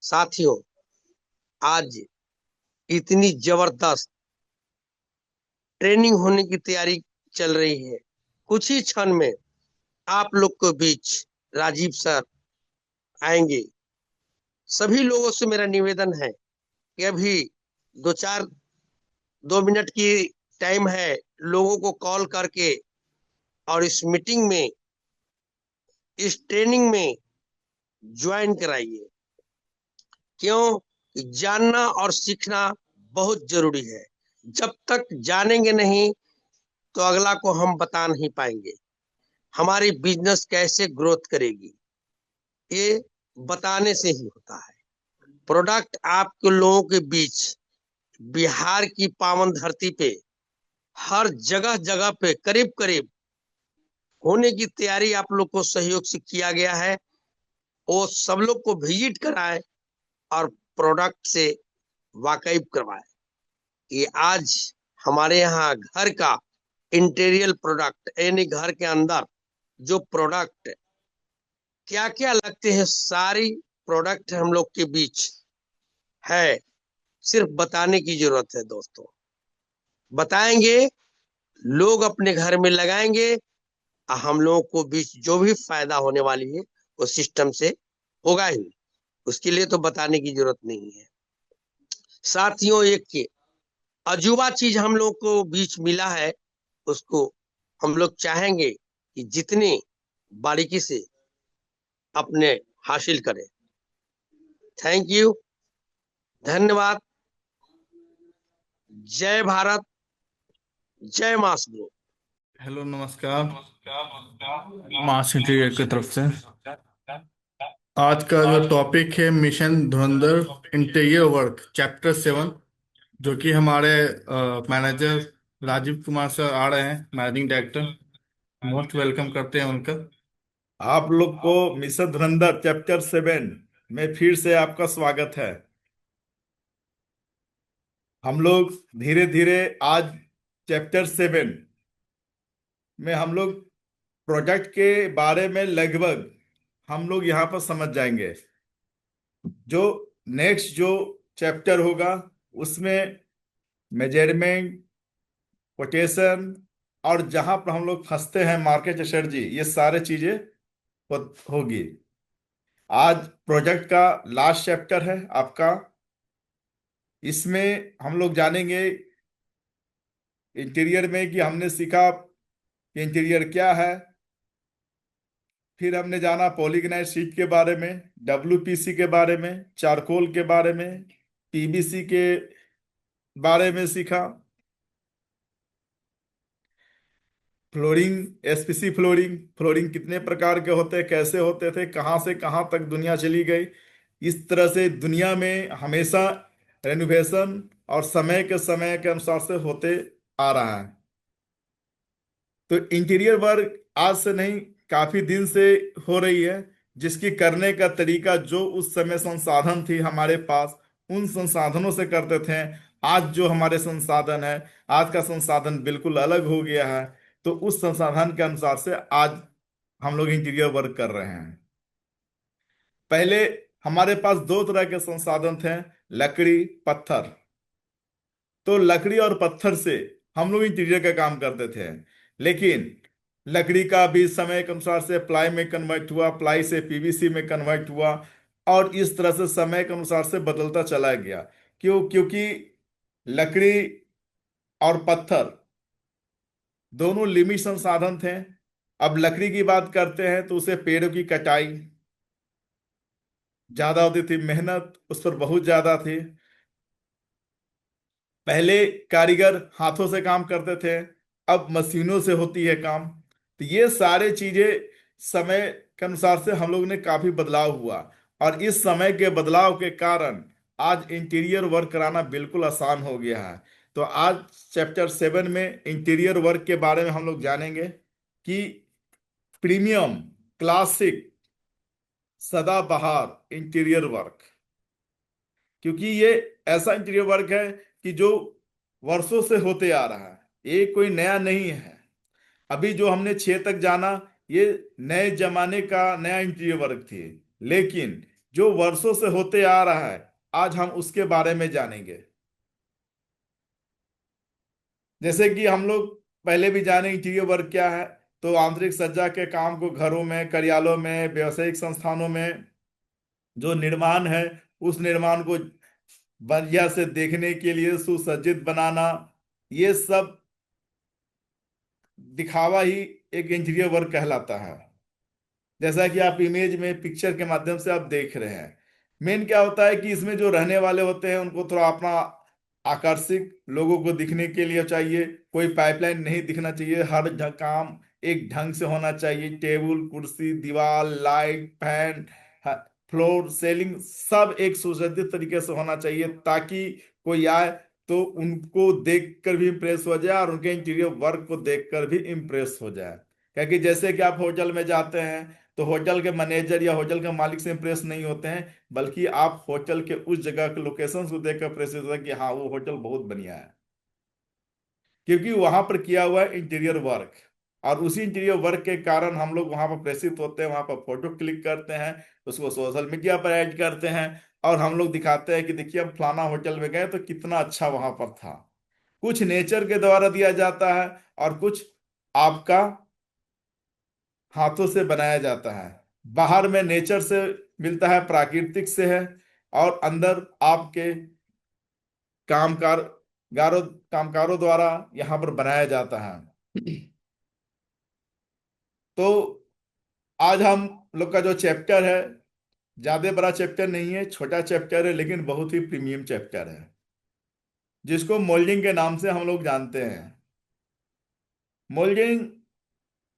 साथियों, आज इतनी जबरदस्त ट्रेनिंग होने की तैयारी चल रही है। कुछ ही क्षण में आप लोग के बीच राजीव सर आएंगे। सभी लोगों से मेरा निवेदन है कि अभी दो चार 2 मिनट की टाइम है, लोगों को कॉल करके और इस मीटिंग में, इस ट्रेनिंग में ज्वाइन कराइए। क्यों? जानना और सीखना बहुत जरूरी है। जब तक जानेंगे नहीं तो अगला को हम बता नहीं पाएंगे। हमारी बिजनेस कैसे ग्रोथ करेगी, ये बताने से ही होता है। प्रोडक्ट आपके लोगों के बीच बिहार की पावन धरती पे हर जगह जगह पे करीब करीब होने की तैयारी आप लोग को सहयोग से किया गया है। वो सब लोग को विजिट कराए और प्रोडक्ट से वाकिफ करवाए। ये आज हमारे यहाँ घर का इंटीरियर प्रोडक्ट, यानी घर के अंदर जो प्रोडक्ट क्या क्या लगते हैं, सारी प्रोडक्ट हम लोग के बीच है। सिर्फ बताने की जरूरत है दोस्तों। बताएंगे, लोग अपने घर में लगाएंगे और हम लोगों को बीच जो भी फायदा होने वाली है वो सिस्टम से होगा ही। उसके लिए तो बताने की जरूरत नहीं है। साथियों, एक अजूबा चीज हम लोग को बीच मिला है, उसको हम लोग चाहेंगे कि जितनी बारीकी से अपने हासिल करें। थैंक यू, धन्यवाद। जय भारत, जय मास ग्रुप। हेलो, नमस्कार। मास इंटीरियर की तरफ से आज का जो टॉपिक है मिशन धुरंधर इंटीरियर वर्क चैप्टर 7, जो कि हमारे मैनेजर राजीव कुमार सर आ रहे हैं, मैनेजिंग डायरेक्टर। मोस्ट वेलकम करते हैं उनका। आप लोग को मिशन धुरंधर चैप्टर 7 में फिर से आपका स्वागत है। हम लोग धीरे धीरे आज चैप्टर 7 में हम लोग प्रोजेक्ट के बारे में लगभग हम लोग यहाँ पर समझ जाएंगे। जो नेक्स्ट जो चैप्टर होगा उसमें मेजरमेंट, कोटेशन और जहां पर हम लोग फंसते हैं मार्केट स्ट्रेटजी, ये सारे चीजें होगी। आज प्रोजेक्ट का लास्ट चैप्टर है आपका। इसमें हम लोग जानेंगे इंटीरियर में कि हमने सीखा कि इंटीरियर क्या है। फिर हमने जाना पॉलीगनाइज शीट के बारे में, डब्ल्यूपीसी के बारे में, चारकोल के बारे में, पीवीसी के बारे में सीखा। फ्लोरिंग, एसपीसी फ्लोरिंग, फ्लोरिंग कितने प्रकार के होते, कैसे होते थे, कहाँ से कहाँ तक दुनिया चली गई। इस तरह से दुनिया में हमेशा रेनोवेशन और समय के अनुसार से होते आ रहा है। तो इंटीरियर वर्क आज से नहीं, काफी दिन से हो रही है, जिसकी करने का तरीका जो उस समय संसाधन थी हमारे पास, उन संसाधनों से करते थे। आज जो हमारे संसाधन है, आज का संसाधन बिल्कुल अलग हो गया है। तो उस संसाधन के अनुसार से आज हम लोग इंटीरियर वर्क कर रहे हैं। पहले हमारे पास दो तरह के संसाधन थे, लकड़ी, पत्थर। तो लकड़ी और पत्थर से हम लोग इंटीरियर का काम करते थे। लेकिन लकड़ी का भी समय के अनुसार से प्लाई में कन्वर्ट हुआ, प्लाई से पीवीसी में कन्वर्ट हुआ, और इस तरह से समय के अनुसार से बदलता चला गया। क्योंकि लकड़ी और पत्थर दोनों लिमिट संसाधन थे। अब लकड़ी की बात करते हैं तो उसे पेड़ों की कटाई ज्यादा होती थी, मेहनत उस पर बहुत ज्यादा थी। पहले कारीगर हाथों से काम करते थे, अब मशीनों से होती है काम। तो ये सारे चीजें समय के अनुसार से हम लोग ने काफी बदलाव हुआ, और इस समय के बदलाव के कारण आज इंटीरियर वर्क कराना बिल्कुल आसान हो गया है। तो आज चैप्टर 7 में इंटीरियर वर्क के बारे में हम लोग जानेंगे कि प्रीमियम, क्लासिक, सदाबहार इंटीरियर वर्क। क्योंकि ये ऐसा इंटीरियर वर्क है कि जो वर्षों से होते आ रहा है, ये कोई नया नहीं है। अभी जो हमने 6 तक जाना, ये नए जमाने का नया इंटीरियर वर्क थी। लेकिन जो वर्षों से होते आ रहा है, आज हम उसके बारे में जानेंगे। जैसे कि हम लोग पहले भी जाने इंटीरियर वर्क क्या है, तो आंतरिक सज्जा के काम को घरों में, कार्यालयों में, व्यवसायिक संस्थानों में जो निर्माण है, उस निर्माण को बढ़िया से देखने के लिए सुसज्जित बनाना, ये सब दिखावा ही एक इंटीरियर वर्क कहलाता है। जैसा कि आप इमेज में पिक्चर के माध्यम से आप देख रहे हैं, मेन क्या होता है कि इसमें जो रहने वाले होते हैं उनको थोड़ा अपना आकर्षक लोगों को दिखने के लिए चाहिए, कोई पाइपलाइन नहीं दिखना चाहिए, हर काम एक ढंग से होना चाहिए, टेबल कुर्सी दीवार लाइट फैन फ्लोर सेलिंग सब एक सुसज्जित तरीके से होना चाहिए, ताकि कोई आए तो उनको देखकर भी इम्प्रेस हो जाए और उनके इंटीरियर वर्क को देखकर भी इम्प्रेस हो जाए। क्योंकि जैसे कि आप होटल में जाते हैं तो होटल के मैनेजर या होटल के मालिक से इम्प्रेस नहीं होते हैं, बल्कि आप होटल के उस जगह के लोकेशन को देखकर इम्प्रेस होता है कि हाँ वो होटल बहुत बढ़िया है, क्योंकि वहां पर किया हुआ है इंटीरियर वर्क। और उसी इंटीरियर वर्क के कारण हम लोग वहां पर प्रेषित होते हैं, वहां पर फोटो क्लिक करते हैं, उसको सोशल मीडिया पर ऐड करते हैं, और हम लोग दिखाते हैं कि देखिए हम फलाना होटल में गए तो कितना अच्छा वहां पर था। कुछ नेचर के द्वारा दिया जाता है और कुछ आपका हाथों से बनाया जाता है। बाहर में नेचर से मिलता है, प्राकृतिक से है, और अंदर आपके कामकार कामकारों द्वारा यहाँ पर बनाया जाता है। तो आज हम लोग का जो चैप्टर है, ज्यादा बड़ा चैप्टर नहीं है, छोटा चैप्टर है, लेकिन बहुत ही प्रीमियम चैप्टर है, जिसको मोल्डिंग के नाम से हम लोग जानते हैं। मोल्डिंग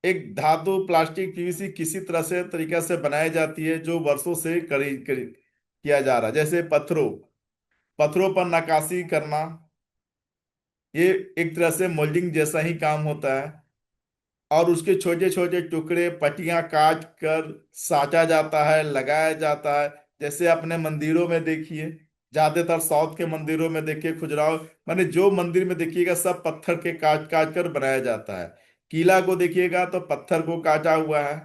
एक धातु प्लास्टिक पीवीसी किसी तरह से तरीका से बनाई जाती है, जो वर्षों से किया जा रहा है। जैसे पत्थरों पत्थरों पर नक्काशी करना, ये एक तरह से मोल्डिंग जैसा ही काम होता है। और उसके छोटे छोटे टुकड़े पट्टियां काट कर साटा जाता है, लगाया जाता है। जैसे अपने मंदिरों में देखिए, ज्यादातर साउथ के मंदिरों में देखिए, खुजराहो माने जो मंदिर में देखिएगा सब पत्थर के काट काट कर बनाया जाता है। किला को देखिएगा तो पत्थर को काटा हुआ है।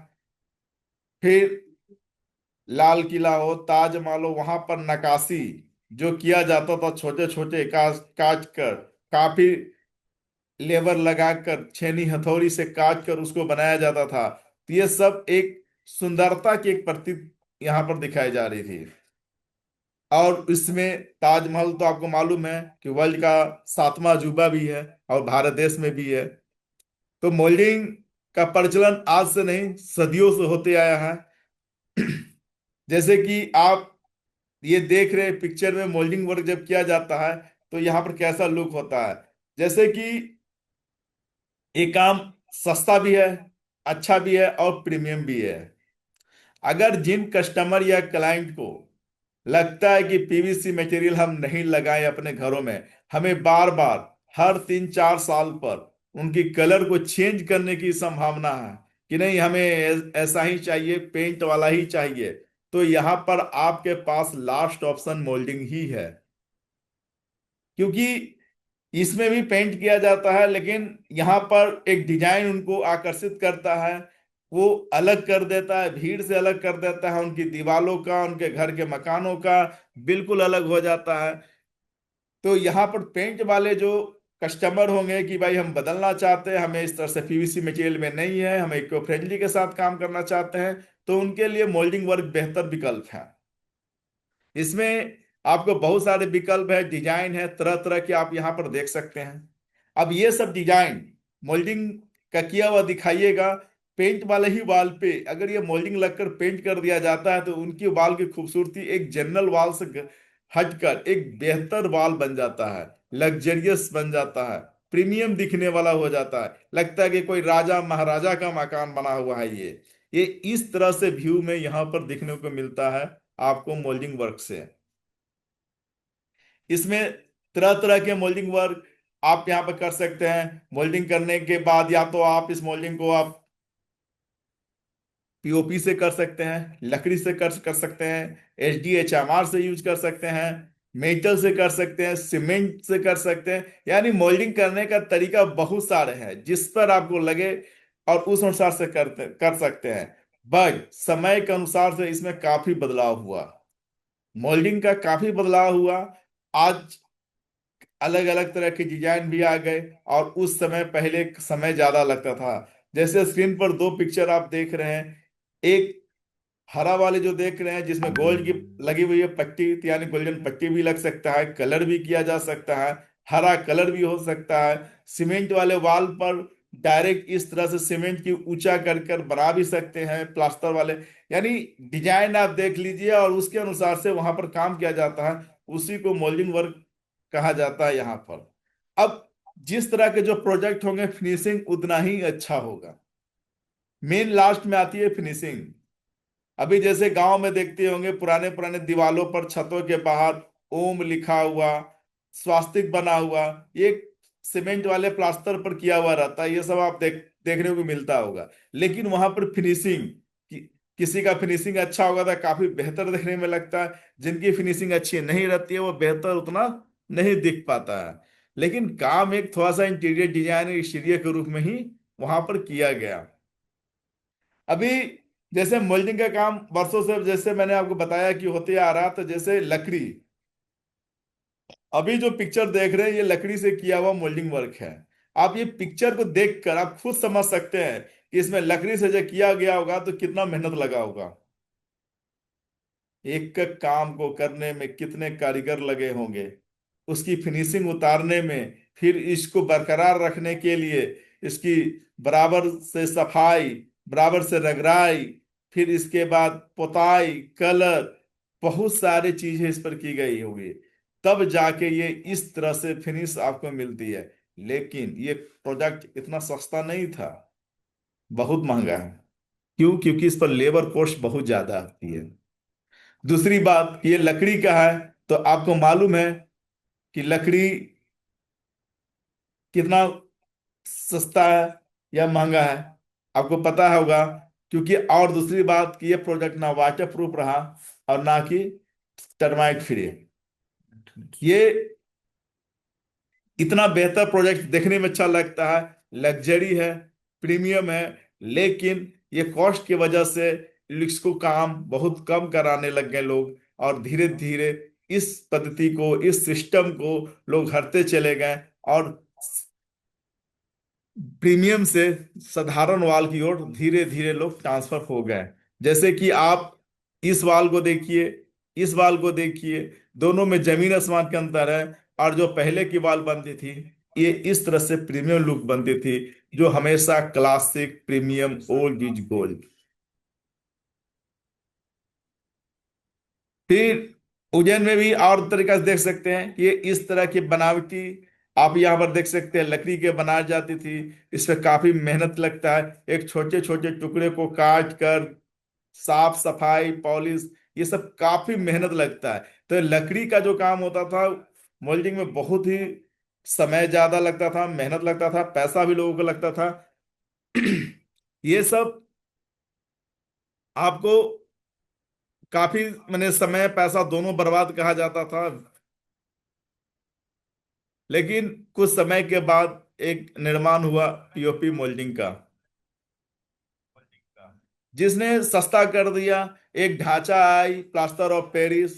फिर लाल किला हो, ताजमहल हो, वहां पर नक्काशी जो किया जाता था, छोटे छोटे काट काट कर, काफी लेबर लगाकर छेनी हथौड़ी से काट कर उसको बनाया जाता था। तो ये सब एक सुंदरता की एक प्रतीक यहाँ पर दिखाई जा रही थी। और इसमें ताजमहल तो आपको मालूम है कि वर्ल्ड का 7वां अजूबा भी है और भारत देश में भी है। तो मोल्डिंग का प्रचलन आज से नहीं, सदियों से होते आया है। जैसे कि आप ये देख रहे पिक्चर में, मोल्डिंग वर्क जब किया जाता है तो यहाँ पर कैसा लुक होता है। जैसे कि ये काम सस्ता भी है, अच्छा भी है और प्रीमियम भी है। अगर जिन कस्टमर या क्लाइंट को लगता है कि पीवीसी मटेरियल हम नहीं लगाएं अपने घरों में, हमें बार बार हर 3-4 साल पर उनकी कलर को चेंज करने की संभावना है कि नहीं हमें ऐसा ही चाहिए, पेंट वाला ही चाहिए, तो यहाँ पर आपके पास लास्ट ऑप्शन मोल्डिंग ही है। क्योंकि इसमें भी पेंट किया जाता है, लेकिन यहाँ पर एक डिजाइन उनको आकर्षित करता है, वो अलग कर देता है, भीड़ से अलग कर देता है, उनकी दीवारों का, उनके घर के मकानों का बिल्कुल अलग हो जाता है। तो यहाँ पर पेंट वाले जो कस्टमर होंगे कि भाई हम बदलना चाहते हैं, हमें इस तरह से पीवीसी मटेरियल में नहीं है, हम इको फ्रेंडली के साथ काम करना चाहते हैं, तो उनके लिए मोल्डिंग वर्क बेहतर विकल्प है। इसमें आपको बहुत सारे विकल्प है, डिजाइन है, तरह तरह के आप यहाँ पर देख सकते हैं। अब ये सब डिजाइन मोल्डिंग का किया हुआ दिखाइएगा, पेंट वाले ही वॉल पे अगर ये मोल्डिंग लगकर पेंट कर दिया जाता है तो उनकी वॉल की खूबसूरती एक जनरल वॉल से हटकर एक बेहतर वॉल बन जाता है, लग्जरियस बन जाता है, प्रीमियम दिखने वाला हो जाता है, लगता है कि कोई राजा महाराजा का मकान बना हुआ है। ये इस तरह से व्यू में यहाँ पर दिखने को मिलता है आपको मोल्डिंग वर्क से। इसमें तरह तरह के मोल्डिंग वर्क आप यहाँ पर कर सकते हैं। मोल्डिंग करने के बाद या तो आप इस मोल्डिंग को आप पीओपी से कर सकते हैं, लकड़ी से कर सकते हैं, एचडीएचएमआर से यूज कर सकते हैं, मेटल से कर सकते हैं, सीमेंट से कर सकते हैं। यानी मोल्डिंग करने का तरीका बहुत सारे हैं, जिस पर आपको लगे और उस अनुसार से कर सकते हैं। बट समय के अनुसार से इसमें काफी बदलाव हुआ। मोल्डिंग का काफी बदलाव हुआ। आज अलग अलग तरह के डिजाइन भी आ गए, और उस समय पहले समय ज्यादा लगता था। जैसे स्क्रीन पर दो पिक्चर आप देख रहे हैं, एक हरा वाले जो देख रहे हैं जिसमें गोल्ड की लगी हुई है पट्टी, तो यानी गोल्डन पट्टी भी लग सकता है, कलर भी किया जा सकता है, हरा कलर भी हो सकता है। सीमेंट वाले वॉल पर डायरेक्ट इस तरह से सीमेंट की ऊंचा कर कर बना भी सकते हैं, प्लास्टर वाले। यानी डिजाइन आप देख लीजिए और उसके अनुसार से वहां पर काम किया जाता है, उसी को मोल्डिंग वर्क कहा जाता है यहाँ पर। अब जिस तरह के जो प्रोजेक्ट होंगे, फिनिशिंग उतना ही अच्छा होगा। मेन लास्ट में आती है फिनिशिंग। अभी जैसे गांव में देखते होंगे, पुराने पुराने दीवालों पर छतों के बाहर ओम लिखा हुआ, स्वास्तिक बना हुआ, ये सीमेंट वाले प्लास्टर पर किया हुआ रहता है, ये सब आप देखने को मिलता होगा। लेकिन वहां पर फिनिशिंग किसी का फिनिशिंग अच्छा होगा तो काफी बेहतर देखने में लगता है, जिनकी फिनिशिंग अच्छी नहीं रहती है वो बेहतर उतना नहीं दिख पाता है। लेकिन काम एक थोड़ा सा इंटीरियर डिजाइन एक्सटीरियर के रूप में ही वहां पर किया गया। अभी जैसे मोल्डिंग का काम वर्षों से, जैसे मैंने आपको बताया कि होते आ रहा, तो जैसे लकड़ी, अभी जो पिक्चर देख रहे हैं ये लकड़ी से किया हुआ मोल्डिंग वर्क है। आप ये पिक्चर को देखकर आप खुद समझ सकते हैं कि इसमें लकड़ी से जो किया गया होगा तो कितना मेहनत लगा होगा। एक एक काम को करने में कितने कारीगर लगे होंगे, उसकी फिनिशिंग उतारने में, फिर इसको बरकरार रखने के लिए इसकी बराबर से सफाई, बराबर से रगड़ाई, फिर इसके बाद पोताई, कलर, बहुत सारी चीजें इस पर की गई होगी, तब जाके ये इस तरह से फिनिश आपको मिलती है। लेकिन ये प्रोडक्ट इतना सस्ता नहीं था, बहुत महंगा है। क्यों? क्योंकि इस पर लेबर कॉस्ट बहुत ज्यादा आती है। दूसरी बात, ये लकड़ी का है, तो आपको मालूम है कि लकड़ी कितना सस्ता है या महंगा है, आपको पता होगा। क्योंकि और दूसरी बात कि ये प्रोडक्ट ना वाटर प्रूफ रहा और ना कि टर्माइट फ्री। ये इतना बेहतर प्रोजेक्ट देखने में अच्छा लगता है, लग्जरी है, प्रीमियम है, लेकिन ये कॉस्ट की वजह से इसको काम बहुत कम कराने लग गए लोग, और धीरे धीरे इस पद्धति को, इस सिस्टम को लोग हटते चले गए, और प्रीमियम से साधारण वाल की ओर धीरे धीरे लोग ट्रांसफर हो गए। जैसे कि आप इस वाल को देखिए, इस वाल को देखिए, दोनों में जमीन आसमान के अंतर है। और जो पहले की वाल बनती थी, ये इस तरह से प्रीमियम लुक बनती थी, जो हमेशा classic premium old is gold. फिर उज्जैन में भी और तरीका से देख सकते हैं कि ये इस तरह की बनावटी आप यहाँ पर देख सकते हैं, लकड़ी के बनाई जाती थी। इसमें काफी मेहनत लगता है, एक छोटे छोटे टुकड़े को काट कर साफ सफाई, पॉलिश, ये सब काफी मेहनत लगता है। तो लकड़ी का जो काम होता था मोल्डिंग में, बहुत ही समय ज्यादा लगता था, मेहनत लगता था, पैसा भी लोगों को लगता था। ये सब आपको काफी, मैंने समय पैसा दोनों बर्बाद कहा जाता था। लेकिन कुछ समय के बाद एक निर्माण हुआ पीओपी मोल्डिंग का, जिसने सस्ता कर दिया। एक ढांचा आई, प्लास्टर ऑफ पेरिस,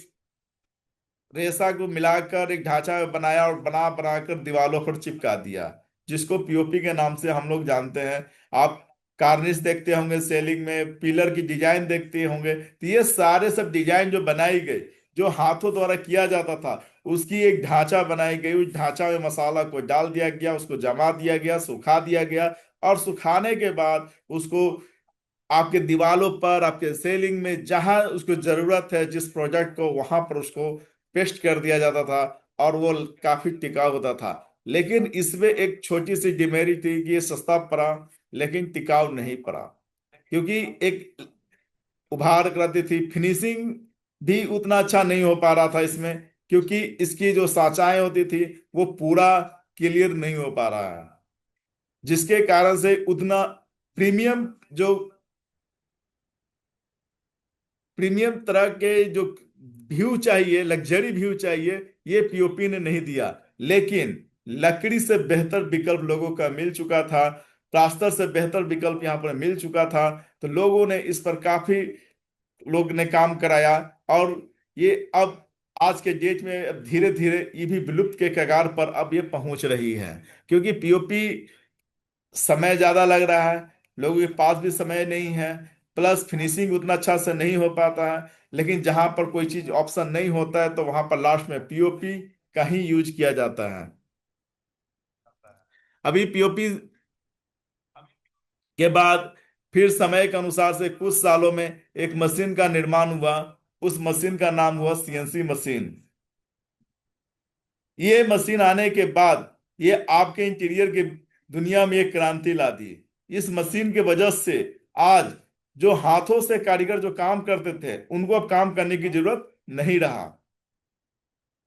रेसा को मिलाकर एक ढांचा बनाया और बना बनाकर दीवारों पर चिपका दिया, जिसको पीओपी के नाम से हम लोग जानते हैं। आप कार्निश देखते होंगे, सेलिंग में पिलर की डिजाइन देखते होंगे, तो ये सारे सब डिजाइन जो बनाई गई, जो हाथों द्वारा किया जाता था, उसकी एक ढांचा बनाई गई। उस ढांचा में मसाला को डाल दिया गया, उसको जमा दिया गया, सुखा दिया गया, और सुखाने के बाद उसको आपके दीवारों पर, आपके सेलिंग में जहां उसको जरूरत है, जिस प्रोजेक्ट को, वहां पर उसको पेस्ट कर दिया जाता था, और वो काफी टिकाऊ होता था। लेकिन इसमें एक छोटी सी डिमेरिट थी कि ये सस्ता पड़ा लेकिन टिकाऊ नहीं पड़ा, क्योंकि एक उभार करती थी, फिनिशिंग भी उतना अच्छा नहीं हो पा रहा था इसमें, क्योंकि इसकी जो साचाएं होती थी वो पूरा क्लियर नहीं हो पा रहा है, जिसके कारण से उतना प्रीमियम जो प्रीमियम तरह के जो व्यू चाहिए, लग्जरी व्यू चाहिए, ये पीओपी ने नहीं दिया। लेकिन लकड़ी से बेहतर विकल्प लोगों का मिल चुका था, प्लास्टर से बेहतर विकल्प यहाँ पर मिल चुका था, तो लोगों ने इस पर काफी लोग ने काम कराया। और ये अब आज के डेट में अब धीरे धीरे ये भी विलुप्त के कगार पर अब ये पहुंच रही है, क्योंकि पीओपी समय ज्यादा लग रहा है, लोगों के पास भी समय नहीं है, प्लस फिनिशिंग उतना अच्छा से नहीं हो पाता है। लेकिन जहां पर कोई चीज ऑप्शन नहीं होता है तो वहां पर लास्ट में पीओपी का ही यूज किया जाता है। अभी पीओपी के बाद फिर समय के अनुसार से कुछ सालों में एक मशीन का निर्माण हुआ। उस मशीन का नाम हुआ सीएनसी मशीन। ये मशीन आने के बाद ये आपके इंटीरियर की दुनिया में एक क्रांति ला दी। इस मशीन के वजह से आज जो हाथों से कारीगर जो काम करते थे उनको अब काम करने की जरूरत नहीं रहा।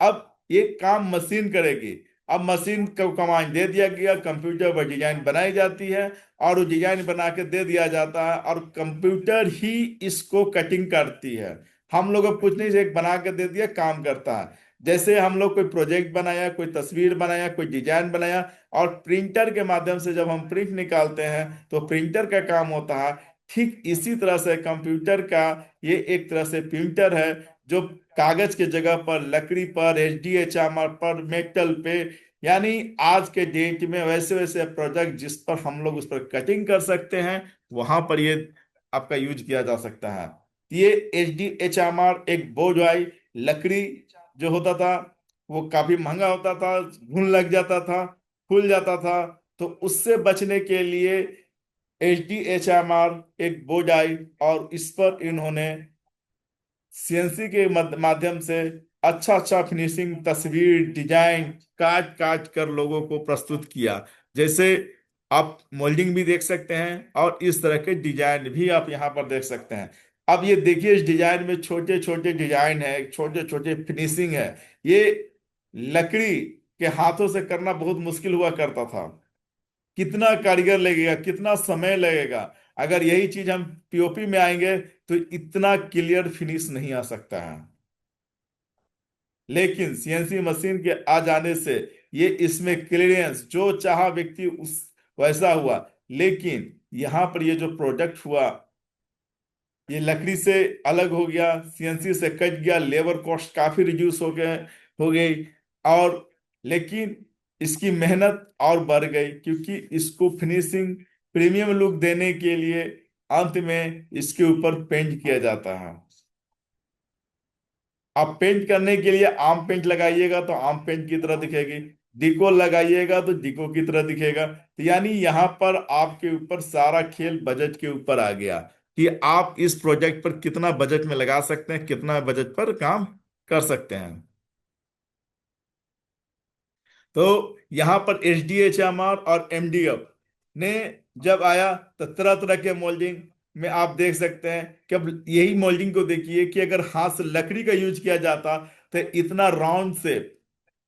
अब ये काम मशीन करेगी। अब मशीन को कमांड दे दिया गया, कंप्यूटर पर डिजाइन बनाई जाती है और वो डिजाइन बना के दे दिया जाता है और कंप्यूटर ही इसको कटिंग करती है। हम लोग अब कुछ नहीं, एक बना के दे दिया, काम करता है। जैसे हम लोग कोई प्रोजेक्ट बनाया, कोई तस्वीर बनाया, कोई डिजाइन बनाया और प्रिंटर के माध्यम से जब हम प्रिंट निकालते हैं तो प्रिंटर का काम होता है। ठीक इसी तरह से कंप्यूटर का ये एक तरह से प्रिंटर है, जो कागज के जगह पर, लकड़ी पर, एचडीएचआर पर, मेटल पे, यानी आज के डेट में वैसे वैसे प्रोजेक्ट जिस पर हम लोग उस पर कटिंग कर सकते हैं वहां पर ये आपका यूज किया जा सकता है। ये एचडीएचआर एक बोझ आई लकड़ी जो होता था वो काफी महंगा होता था, घुन लग जाता था, फूल जाता था। तो उससे बचने के लिए एचडीएचआर एक बोझ आई और इस पर इन्होंने सीएनसी के माध्यम से अच्छा अच्छा फिनिशिंग तस्वीर डिजाइन काट काट कर लोगों को प्रस्तुत किया। जैसे आप मोल्डिंग भी देख सकते हैं और इस तरह के डिजाइन भी आप यहाँ पर देख सकते हैं। अब ये देखिए, इस डिजाइन में छोटे छोटे डिजाइन है, छोटे छोटे फिनिशिंग है। ये लकड़ी के हाथों से करना बहुत मुश्किल हुआ करता था। कितना कारीगर लगेगा, कितना समय लगेगा। अगर यही चीज हम पीओपी में आएंगे तो इतना क्लियर फिनिश नहीं आ सकता है। लेकिन सीएनसी मशीन के आ जाने से ये इसमें क्लियरेंस जो चाहा व्यक्ति उस वैसा हुआ। लेकिन यहाँ पर ये जो प्रोडक्ट हुआ ये लकड़ी से अलग हो गया, सीएनसी से कट गया, लेबर कॉस्ट काफी रिड्यूस हो गई। और लेकिन इसकी मेहनत और बढ़ गई, क्योंकि इसको फिनिशिंग प्रीमियम लुक देने के लिए अंत में इसके ऊपर पेंट किया जाता है। आप पेंट करने के लिए आम पेंट लगाइएगा तो आम पेंट की तरह दिखेगी, डिको लगाइएगा तो डिको की तरह दिखेगा। तो यानी यहाँ पर आपके ऊपर सारा खेल बजट के ऊपर आ गया कि आप इस प्रोजेक्ट पर कितना बजट में लगा सकते हैं, कितना बजट पर काम कर सकते हैं। तो यहाँ पर एचडीएचएमआर और एमडीएफ ने जब आया तो तरह तरह के मोल्डिंग में आप देख सकते हैं कि अब यही मोल्डिंग को देखिए कि अगर हाथ से लकड़ी का यूज किया जाता तो इतना राउंड से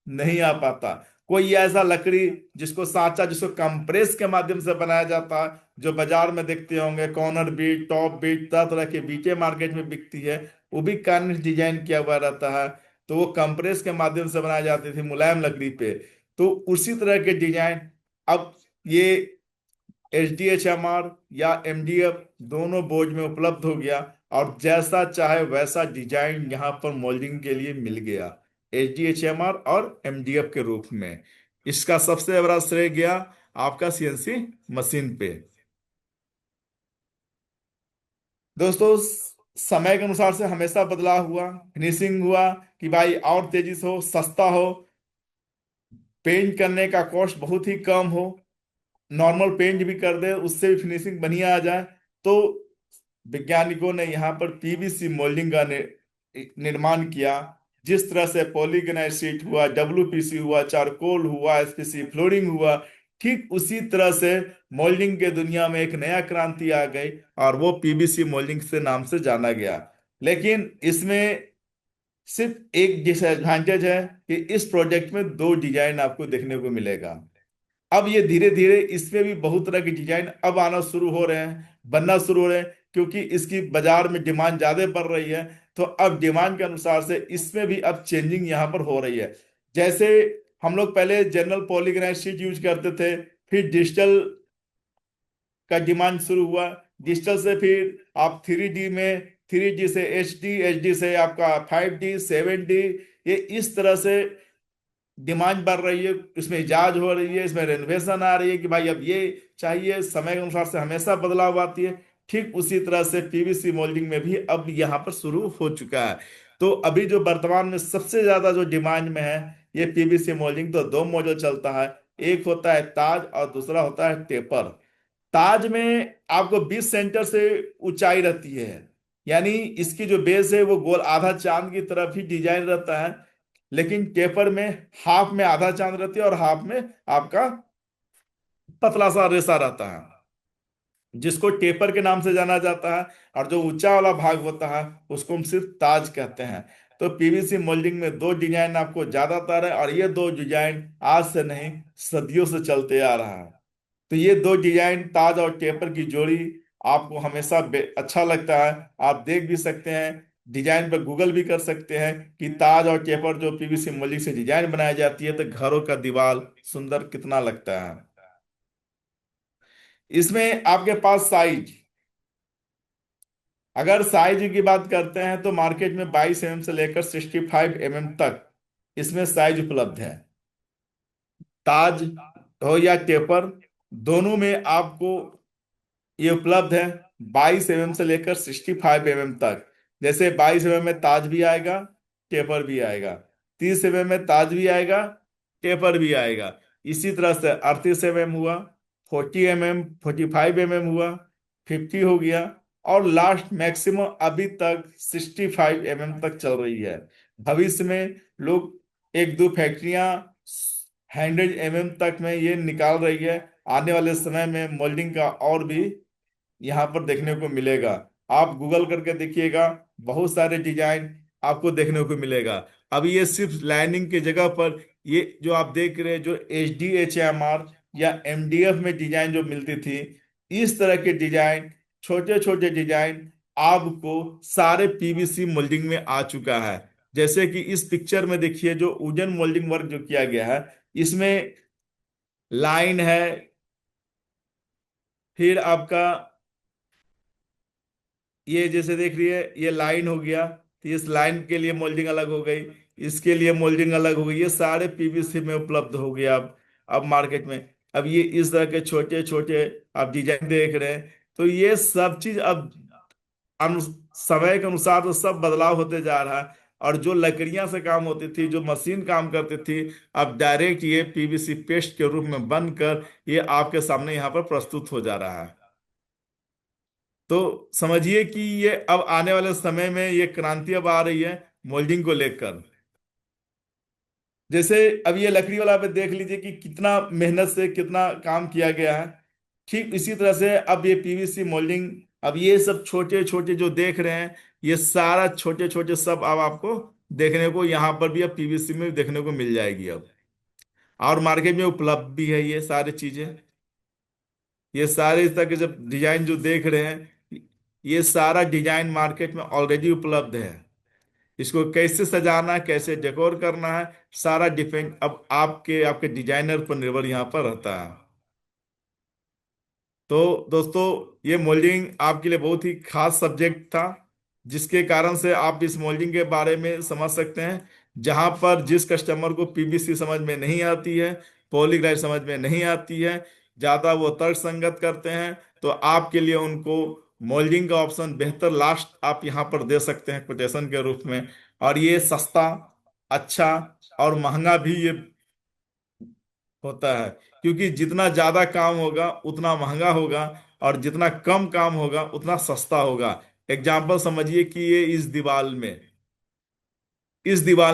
नहीं आ पाता। कोई ऐसा लकड़ी जिसको सांचा, जिसको कंप्रेस के माध्यम से बनाया जाता है, जो बाजार में देखते होंगे कॉर्नर बीट, टॉप बीट, तरह तरह के बीटें मार्केट में बिकती है, वो भी कार्निश डिजाइन किया हुआ रहता है। तो वो कंप्रेस के माध्यम से बनाई जाती थी मुलायम लकड़ी पे। तो उसी तरह के डिजाइन अब ये एचडीएचएमआर या एमडीएफ दोनों बोर्ड में उपलब्ध हो गया और जैसा चाहे वैसा डिजाइन यहाँ पर मोल्डिंग के लिए मिल गया एचडीएचएमआर और एमडीएफ के रूप में। इसका सबसे बड़ा श्रेय गया आपका सीएनसी मशीन पे। दोस्तों, समय के अनुसार से हमेशा बदलाव हुआ, फिनिशिंग हुआ कि भाई और तेजी से हो, सस्ता हो, पेंट करने का कॉस्ट बहुत ही कम हो, नॉर्मल पेंट भी कर दे उससे भी फिनिशिंग बढ़िया आ जाए। तो वैज्ञानिकों ने यहाँ पर पीवीसी मोल्डिंग का निर्माण किया। जिस तरह से पॉलीगनाइट शीट हुआ, डब्ल्यूपीसी हुआ, चारकोल हुआ, एसपीसी फ्लोरिंग हुआ, ठीक उसी तरह से मोल्डिंग के दुनिया में एक नया क्रांति आ गई और वो पीवीसी मोल्डिंग से नाम से जाना गया। लेकिन इसमें सिर्फ एक डिसएडवांटेज है कि इस प्रोजेक्ट में दो डिजाइन आपको देखने को मिलेगा। अब ये धीरे धीरे इसमें भी बहुत तरह के डिजाइन अब आना शुरू हो रहे हैं, बनना शुरू हो रहे हैं, क्योंकि इसकी बाजार में डिमांड ज्यादा बढ़ रही है। तो अब डिमांड के अनुसार से इसमें भी अब चेंजिंग यहाँ पर हो रही है। जैसे हम लोग पहले जनरल पॉलीग्राफ शीट यूज करते थे, फिर डिजिटल का डिमांड शुरू हुआ, डिजिटल से फिर आप 3D में 3D से HD, HD से आपका 5D, 7D, ये इस तरह से डिमांड बढ़ रही है, इसमें इजाज हो रही है, इसमें रेनोवेशन आ रही है कि भाई अब ये चाहिए, समय के अनुसार से हमेशा बदलाव आती है। ठीक उसी तरह से पीवीसी मोल्डिंग में भी अब यहाँ पर शुरू हो चुका है। तो अभी जो वर्तमान में सबसे ज्यादा जो डिमांड में है ये पीवीसी मोल्डिंग, तो दो मॉडल चलता है, एक होता है ताज और दूसरा होता है टेपर। ताज में आपको 20 सेंटर से ऊंचाई रहती है, यानी इसकी जो बेस है वो गोल आधा चांद की तरफ ही डिजाइन रहता है। लेकिन टेपर में हाफ में आधा चांद रहती है और हाफ में आपका पतला सा रेसा रहता है, जिसको टेपर के नाम से जाना जाता है। और जो ऊंचा वाला भाग होता है उसको हम सिर्फ ताज कहते हैं। तो पीवीसी मोल्डिंग में दो डिजाइन आपको ज्यादातर है, और ये दो डिजाइन आज से नहीं सदियों से चलते आ रहा है। तो ये दो डिजाइन ताज और टेपर की जोड़ी आपको हमेशा अच्छा लगता है। आप देख भी सकते हैं, डिजाइन पर गूगल भी कर सकते हैं कि ताज और टेपर जो पीवीसी मोल्डिंग से डिजाइन बनाई जाती है तो घरों का दीवार सुंदर कितना लगता है। इसमें आपके पास साइज, अगर साइज की बात करते हैं तो मार्केट में 22 mm से लेकर 65 mm तक इसमें साइज उपलब्ध है। ताज हो या टेपर, दोनों में आपको ये उपलब्ध है 22 mm से लेकर 65 mm तक। जैसे 22 mm में ताज भी आएगा, टेपर भी आएगा, 30 mm में ताज भी आएगा, टेपर भी आएगा। इसी तरह से 38 mm हुआ, 40 mm, 45 mm हुआ, 50 हो गया, और लास्ट मैक्सिमम अभी तक 65 mm तक चल रही है। भविष्य में लोग एक दो फैक्ट्रियां 100 mm तक में ये निकाल रही है। आने वाले समय में मोल्डिंग का और भी यहाँ पर देखने को मिलेगा। आप गूगल करके देखिएगा, बहुत सारे डिजाइन आपको देखने को मिलेगा। अभी ये सिर्फ लाइनिंग की जगह पर ये जो आप देख रहे हैं, जो HDHMR या MDF में डिजाइन जो मिलती थी, इस तरह के डिजाइन, छोटे छोटे डिजाइन आपको सारे पीवीसी मोल्डिंग में आ चुका है। जैसे कि इस पिक्चर में देखिए, जो वुडन मोल्डिंग वर्क जो किया गया है, इसमें लाइन है, फिर आपका ये जैसे देख रही है ये लाइन हो गया, तो इस लाइन के लिए मोल्डिंग अलग हो गई, इसके लिए मोल्डिंग अलग हो गई, ये सारे पीवीसी में उपलब्ध हो गया अब मार्केट में। अब ये इस तरह के छोटे छोटे आप डिजाइन देख रहे हैं, तो ये सब चीज अब अनु, समय के अनुसार तो सब बदलाव होते जा रहा है। और जो लकड़ियां से काम होती थी, जो मशीन काम करती थी, अब डायरेक्ट ये पीवीसी पेस्ट के रूप में बनकर ये आपके सामने यहाँ पर प्रस्तुत हो जा रहा है। तो समझिए कि ये अब आने वाले समय में ये क्रांति अब आ रही है मोल्डिंग को लेकर। जैसे अब ये लकड़ी वाला पे देख लीजिए कि कितना मेहनत से कितना काम किया गया है। ठीक इसी तरह से अब ये पीवीसी मोल्डिंग, अब ये सब छोटे छोटे जो देख रहे हैं, ये सारा छोटे छोटे सब अब आपको देखने को यहाँ पर भी अब पीवीसी में देखने को मिल जाएगी अब। और मार्केट में उपलब्ध भी है ये सारी चीजें। ये सारे इस तरह के जब डिजाइन जो देख रहे हैं, ये सारा डिजाइन मार्केट में ऑलरेडी उपलब्ध है। इसको कैसे सजाना, कैसे डेकोर करना है, सारा डिपेंड अब आपके आपके डिजाइनर पर निर्भर यहाँ पर रहता है। तो दोस्तों, ये मोल्डिंग आपके लिए बहुत ही खास सब्जेक्ट था, जिसके कारण से आप इस मोल्डिंग के बारे में समझ सकते हैं। जहां पर जिस कस्टमर को पीवीसी समझ में नहीं आती है, पॉलीग्राइड समझ में नहीं आती है, ज्यादा वो तर्क संगत करते हैं, तो आपके लिए उनको मोल्डिंग का ऑप्शन बेहतर लास्ट आप यहाँ पर दे सकते हैं कोटेशन के रूप में। और ये सस्ता, अच्छा और महंगा भी ये होता है, क्योंकि जितना ज्यादा काम होगा उतना महंगा होगा, और जितना कम काम होगा उतना सस्ता होगा। एग्जाम्पल समझिए कि ये इस दीवार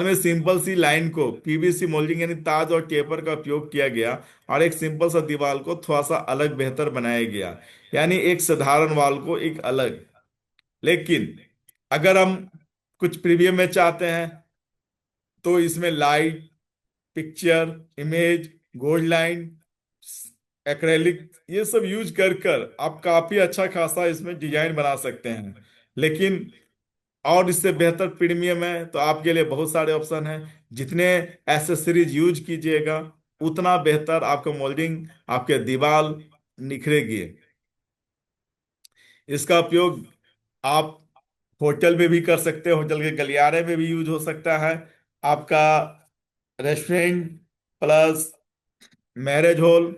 में सिंपल सी लाइन को पीवीसी मोल्डिंग यानी ताज और टेपर का उपयोग किया गया, और एक सिंपल सा दीवार को थोड़ा सा अलग बेहतर बनाया गया, यानी एक साधारण वाल को एक अलग। लेकिन अगर हम कुछ प्रीमियम में चाहते हैं तो इसमें light, picture, image, gold line, acrylic, ये सब यूज कर कर आप काफी अच्छा खासा इसमें डिजाइन बना सकते हैं। लेकिन और इससे बेहतर प्रीमियम है तो आपके लिए बहुत सारे ऑप्शन हैं। जितने एसेसरीज यूज कीजिएगा उतना बेहतर आपका मोल्डिंग, आपके दीवार निखरेगी। इसका उपयोग आप होटल में भी कर सकते हैं, होटल के गलियारे में भी यूज हो सकता है आपका, रेस्टोरेंट प्लस मैरिज हॉल,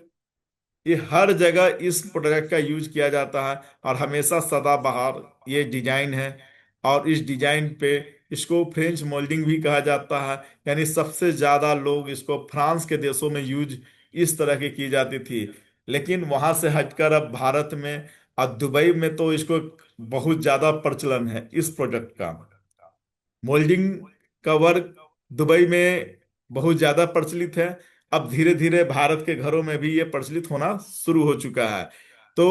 ये हर जगह इस प्रोडक्ट का यूज किया जाता है। और हमेशा सदाबहार ये डिजाइन है। और इस डिजाइन पे इसको फ्रेंच मोल्डिंग भी कहा जाता है, यानी सबसे ज्यादा लोग इसको फ्रांस के देशों में यूज इस तरह की जाती थी। लेकिन वहां से हटकर अब भारत में और दुबई में तो इसको बहुत ज्यादा प्रचलन है इस प्रोडक्ट का। मोल्डिंग का वर्क दुबई में बहुत ज्यादा प्रचलित है। अब धीरे धीरे भारत के घरों में भी ये प्रचलित होना शुरू हो चुका है। तो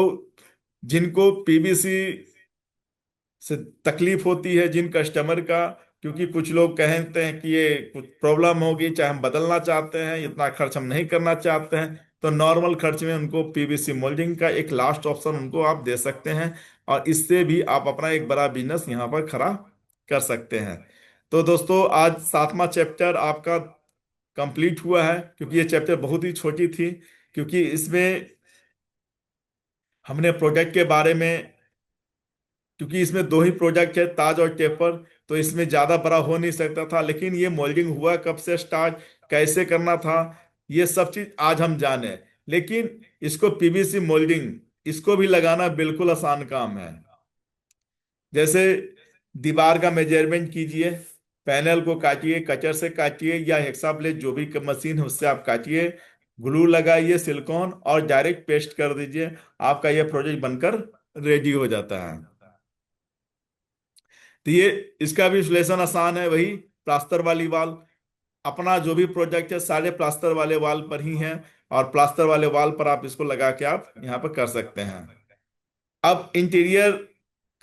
जिनको पीवीसी से तकलीफ होती है, जिन कस्टमर का, क्योंकि कुछ लोग कहते हैं कि ये कुछ प्रॉब्लम होगी, चाहे हम बदलना चाहते हैं, इतना खर्च हम नहीं करना चाहते हैं, तो नॉर्मल खर्च में उनको पीवीसी मोल्डिंग का एक लास्ट ऑप्शन उनको आप दे सकते हैं। और इससे भी आप अपना एक बड़ा बिजनेस यहाँ पर खड़ा कर सकते हैं। तो दोस्तों, आज 7वां चैप्टर आपका कंप्लीट हुआ है, क्योंकि ये चैप्टर बहुत ही छोटी थी, क्योंकि इसमें हमने प्रोजेक्ट के बारे में, क्योंकि इसमें दो ही प्रोजेक्ट है, ताज और टेपर, तो इसमें ज्यादा बड़ा हो नहीं सकता था। लेकिन ये मोल्डिंग हुआ कब से स्टार्ट, कैसे करना था, ये सब चीज आज हम जाने। लेकिन इसको पीवीसी मोल्डिंग, इसको भी लगाना बिल्कुल आसान काम है। जैसे दीवार का मेजरमेंट कीजिए, पैनल को काटिए, कटर से काटिए या हेक्सा ब्लेड जो भी मशीन है उससे आप काटिए, ग्लू लगाइए सिलिकॉन और डायरेक्ट पेस्ट कर दीजिए, आपका यह प्रोजेक्ट बनकर रेडी हो जाता है। तो ये इसका भी विश्लेषण आसान है, वही प्लास्टर वाली वाल। अपना जो भी प्रोजेक्ट है सारे प्लास्टर वाले वाल पर ही है, और प्लास्टर वाले वाल पर आप इसको लगा के आप यहाँ पर कर सकते हैं। अब इंटीरियर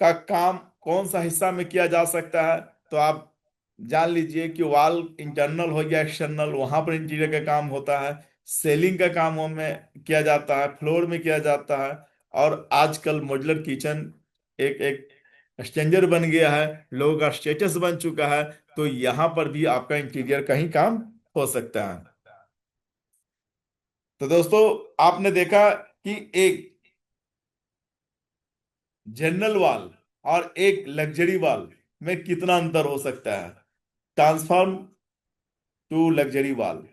का काम कौन सा हिस्सा में किया जा सकता है, तो आप जान लीजिए कि वॉल इंटरनल हो या एक्सटर्नल, वहां पर इंटीरियर का काम होता है। सेलिंग का काम में किया जाता है, फ्लोर में किया जाता है। और आजकल मॉड्यूलर किचन एक एक स्टैंडर्ड बन गया है, लोगों का स्टेटस बन चुका है, तो यहाँ पर भी आपका इंटीरियर का ही काम हो सकता है। तो दोस्तों, आपने देखा कि एक जनरल वॉल और एक लग्जरी वॉल में कितना अंतर हो सकता है। ट्रांसफॉर्म टू लग्जरी वॉल,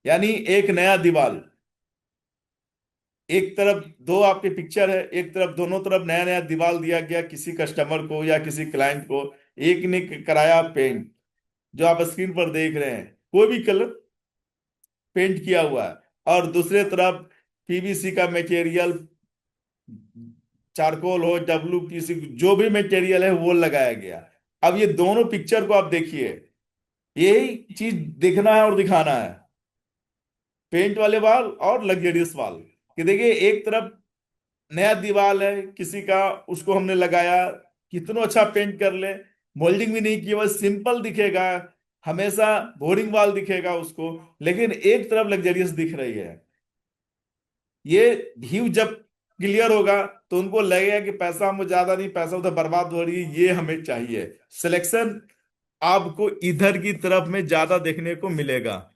यानी एक नया दीवार, एक तरफ दो आपके पिक्चर है, एक तरफ दोनों तरफ नया नया दीवार दिया गया किसी कस्टमर को या किसी क्लाइंट को। एक ने कराया पेंट, जो आप स्क्रीन पर देख रहे हैं, कोई भी कलर पेंट किया हुआ है, और दूसरे तरफ पीवीसी का मटेरियल, चारकोल हो, डब्ल्यूपीसी, जो भी मटेरियल है वो लगाया गया। अब ये दोनों पिक्चर को आप देखिए, यही चीज देखना है और दिखाना है, पेंट वाले वाल और लग्जरियस वाल। कि देखिए, एक तरफ नया दीवार है किसी का, उसको हमने लगाया, कितना अच्छा पेंट कर ले, मोल्डिंग भी नहीं किया, बस सिंपल दिखेगा, हमेशा बोरिंग वाल दिखेगा उसको। लेकिन एक तरफ लग्जरियस दिख रही है। ये व्यू जब क्लियर होगा तो उनको लगेगा कि पैसा हमें ज्यादा नहीं, पैसा उधर बर्बाद हो रही है, ये हमें चाहिए। सिलेक्शन आपको इधर की तरफ में ज्यादा देखने को मिलेगा।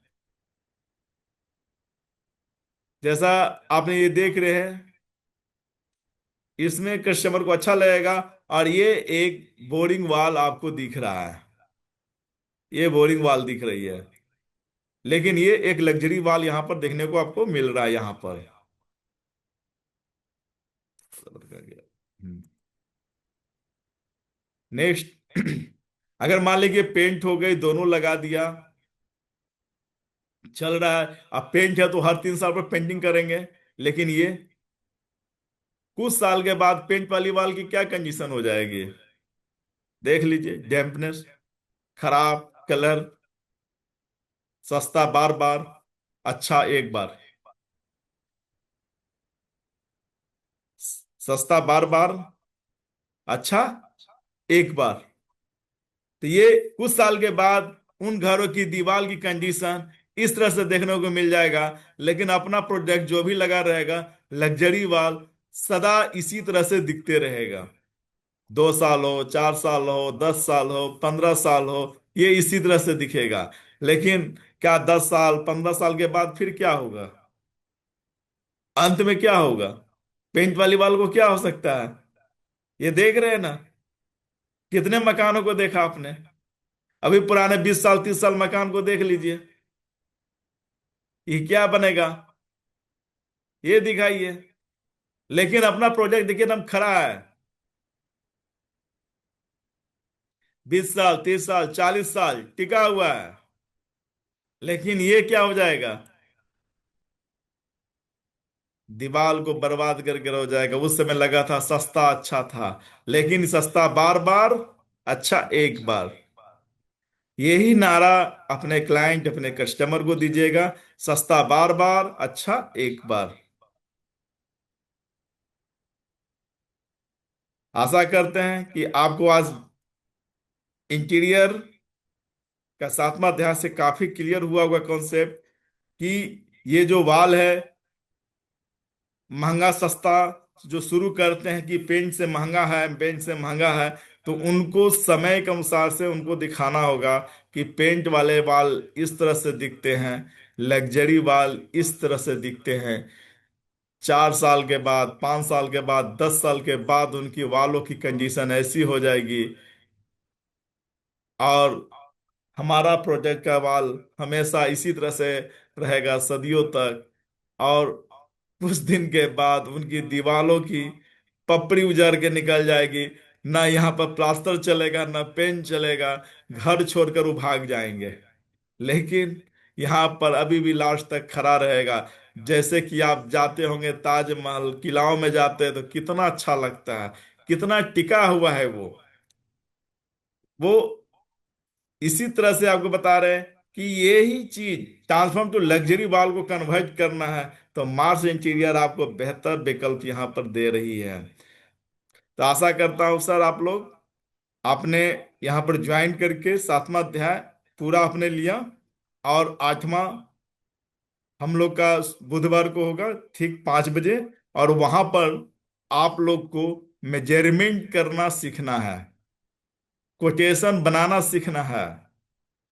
जैसा आपने ये देख रहे हैं, इसमें कस्टमर को अच्छा लगेगा। और ये एक बोरिंग वॉल आपको दिख रहा है, ये बोरिंग वॉल दिख रही है, लेकिन ये एक लग्जरी वॉल यहां पर देखने को आपको मिल रहा है यहां पर। नेक्स्ट, अगर मान लीजिए पेंट हो गई, दोनों लगा दिया, चल रहा है। अब पेंट है तो हर 3 साल पर पेंटिंग करेंगे, लेकिन ये कुछ साल के बाद पेंट वाली वॉल की क्या कंडीशन हो जाएगी, देख लीजिए, डैम्पनेस, खराब कलर, सस्ता बार बार, अच्छा एक बार, सस्ता बार बार, अच्छा एक बार। तो ये कुछ साल के बाद उन घरों की दीवार की कंडीशन इस तरह से देखने को मिल जाएगा। लेकिन अपना प्रोडक्ट जो भी लगा रहेगा, लग्जरी वाल, सदा इसी तरह से दिखते रहेगा। 2 साल हो, 4 साल हो, 10 साल हो, 15 साल हो, ये इसी तरह से दिखेगा। लेकिन क्या 10 साल 15 साल के बाद फिर क्या होगा, अंत में क्या होगा, पेंट वाली वाल को क्या हो सकता है, ये देख रहे हैं ना। कितने मकानों को देखा आपने? अभी पुराने 20 साल 30 साल मकान को देख लीजिए, ये क्या बनेगा, ये दिखाइए। लेकिन अपना प्रोजेक्ट देखिए एकदम खड़ा है, 20 साल 30 साल 40 साल टिका हुआ है। लेकिन ये क्या हो जाएगा, दीवार को बर्बाद करके रह जाएगा। उस समय लगा था सस्ता अच्छा था, लेकिन सस्ता बार बार, अच्छा एक बार। यही नारा अपने क्लाइंट अपने कस्टमर को दीजिएगा, सस्ता बार बार, अच्छा एक बार। आशा करते हैं कि आपको आज इंटीरियर का 7वां अध्याय से काफी क्लियर हुआ होगा कॉन्सेप्ट, कि ये जो वाल है, महंगा सस्ता जो शुरू करते हैं कि पेंट से महंगा है, पेंट से महंगा है, तो उनको समय के अनुसार से उनको दिखाना होगा कि पेंट वाले वाल इस तरह से दिखते हैं, लग्जरी वाल इस तरह से दिखते हैं। 4 साल के बाद, 5 साल के बाद, 10 साल के बाद उनकी वालों की कंडीशन ऐसी हो जाएगी, और हमारा प्रोजेक्ट का वाल हमेशा इसी तरह से रहेगा सदियों तक। और कुछ दिन के बाद उनकी दीवारों की पपड़ी उजड़ के निकल जाएगी, ना यहाँ पर प्लास्टर चलेगा ना पेंट चलेगा, घर छोड़कर वो भाग जाएंगे। लेकिन यहाँ पर अभी भी लास्ट तक खड़ा रहेगा। जैसे कि आप जाते होंगे ताजमहल किलाओं में जाते हैं तो कितना अच्छा लगता है, कितना टिका हुआ है वो इसी तरह से आपको बता रहे हैं कि यही चीज ट्रांसफॉर्म टू लग्जरी वॉल को कन्वर्ट करना है, तो मार्स इंटीरियर आपको बेहतर विकल्प यहाँ पर दे रही है। तो आशा करता हूँ सर आप लोग आपने यहाँ पर ज्वाइन करके 7वां अध्याय पूरा आपने लिया। और 8वां हम लोग का बुधवार को होगा ठीक 5 बजे, और वहां पर आप लोग को मेजरमेंट करना सीखना है, कोटेशन बनाना सीखना है।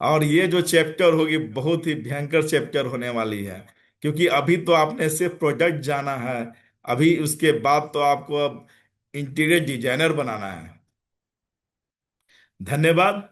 और ये जो चैप्टर होगी बहुत ही भयंकर चैप्टर होने वाली है, क्योंकि अभी तो आपने सिर्फ प्रोडक्ट जाना है, अभी उसके बाद तो आपको अब इंटीरियर डिजाइनर बनाना है। धन्यवाद।